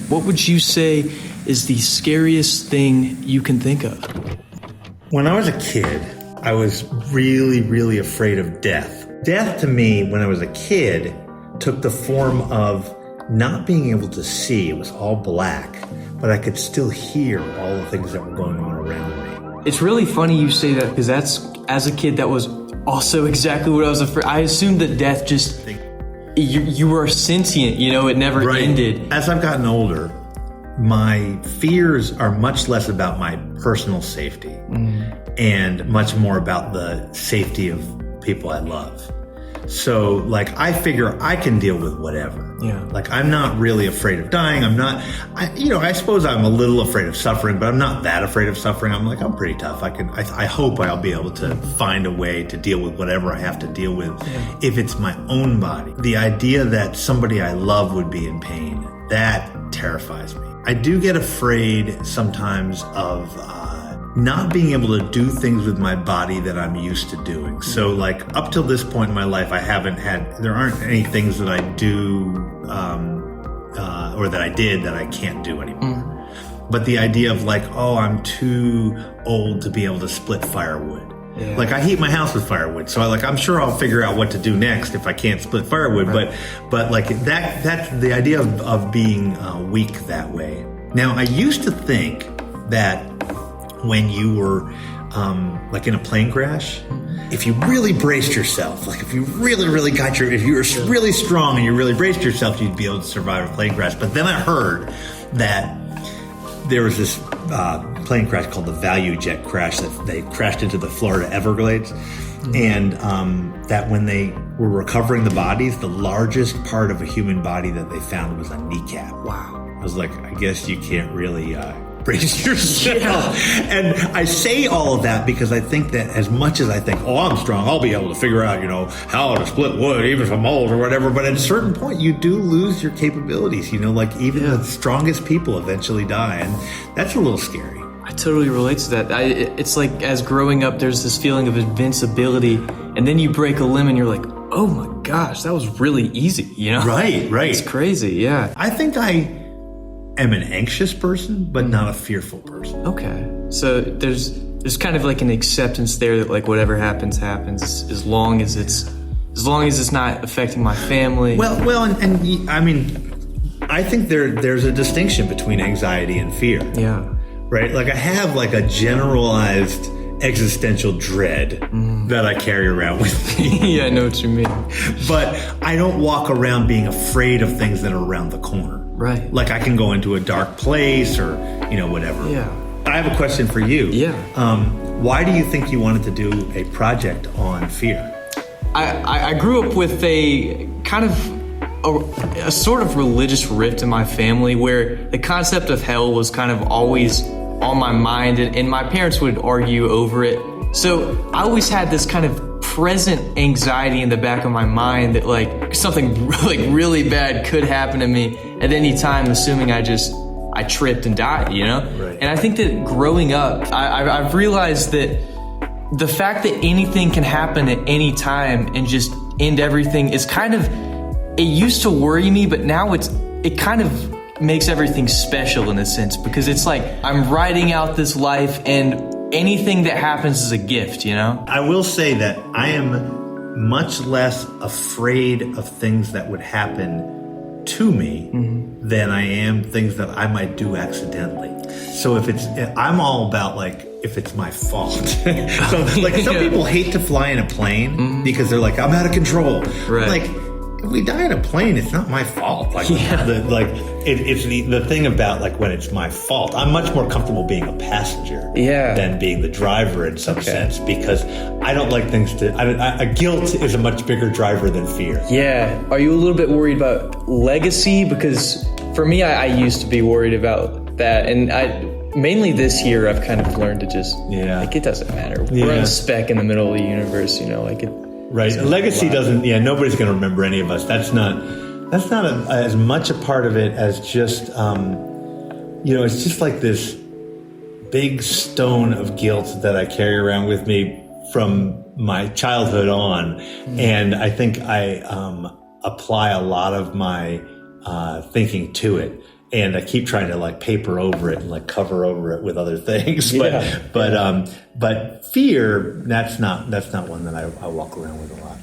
what would you say is the scariest thing you can think of? When I was a kid, I was really, really afraid of death. Death to me, when I was a kid, took the form of not being able to see. It was all black, but I could still hear all the things that were going on around me. It's really funny you say that, because as a kid, that was also exactly what I was afraid. I assumed that death just, you were sentient, it never ended. As I've gotten older, my fears are much less about my personal safety and much more about the safety of people I love. So, I figure I can deal with whatever. Yeah. I'm not really afraid of dying. I suppose I'm a little afraid of suffering, but I'm not that afraid of suffering. I'm pretty tough. I hope I'll be able to find a way to deal with whatever I have to deal with if it's my own body. The idea that somebody I love would be in pain, that terrifies me. I do get afraid sometimes of not being able to do things with my body that I'm used to doing. So up till this point in my life, there aren't any things that I do or that I did that I can't do anymore. But the idea of I'm too old to be able to split firewood. Yeah. I heat my house with firewood, so I'm sure I'll figure out what to do next if I can't split firewood. Right. But that's the idea of being weak that way. Now, I used to think that when you were in a plane crash, if you really braced yourself, if you really, really if you were really strong and you really braced yourself, you'd be able to survive a plane crash. But then I heard that there was this plane crash called the Value Jet crash, that they crashed into the Florida Everglades. And that when they were recovering the bodies, the largest part of a human body that they found was a kneecap. Wow. I was like, I guess you can't really brace yourself. Yeah. And I say all of that because I think that as much as I think, I'm strong, I'll be able to figure out, how to split wood, even if I'm old or whatever. But at a certain point, you do lose your capabilities. Even the strongest people eventually die. And that's a little scary. I totally relate to that. It's like, as growing up, there's this feeling of invincibility, and then you break a limb and you're like, oh my gosh, that was really easy, Right. It's crazy, yeah. I think I am an anxious person, but not a fearful person. Okay. So there's kind of an acceptance there that whatever happens, as long as it's not affecting my family. Well, and I mean, I think there's a distinction between anxiety and fear. Yeah. Right? I have a generalized existential dread that I carry around with me. Yeah, I know what you mean. But I don't walk around being afraid of things that are around the corner. Right. I can go into a dark place or, whatever. Yeah. I have a question for you. Yeah. Why do you think you wanted to do a project on fear? I grew up with a kind of a sort of religious rift in my family, where the concept of hell was kind of always on my mind, and my parents would argue over it. So I always had this kind of present anxiety in the back of my mind that something really bad could happen to me at any time, assuming I tripped and died, Right. And I think that growing up, I've realized that the fact that anything can happen at any time and just end everything is kind of, it used to worry me, but now it kind of makes everything special in a sense, because it's I'm writing out this life and anything that happens is a gift, I will say that I am much less afraid of things that would happen to me than I am things that I might do accidentally. So I'm all about if it's my fault. So some people hate to fly in a plane because they're I'm out of control. Right. If we die in a plane, it's not my fault. It's the thing about when it's my fault. I'm much more comfortable being a passenger than being the driver in some sense, because I don't like things to. Guilt is a much bigger driver than fear. Yeah. Are you a little bit worried about legacy? Because for me, I used to be worried about that, and mainly this year I've kind of learned to just it doesn't matter. We're a speck in the middle of the universe, Right. Legacy doesn't, nobody's going to remember any of us. That's not as much a part of it as just, it's just this big stone of guilt that I carry around with me from my childhood on. And I think I apply a lot of my thinking to it. and I keep trying to like paper over it and like cover over it with other things. But fear, that's not one that I walk around with a lot.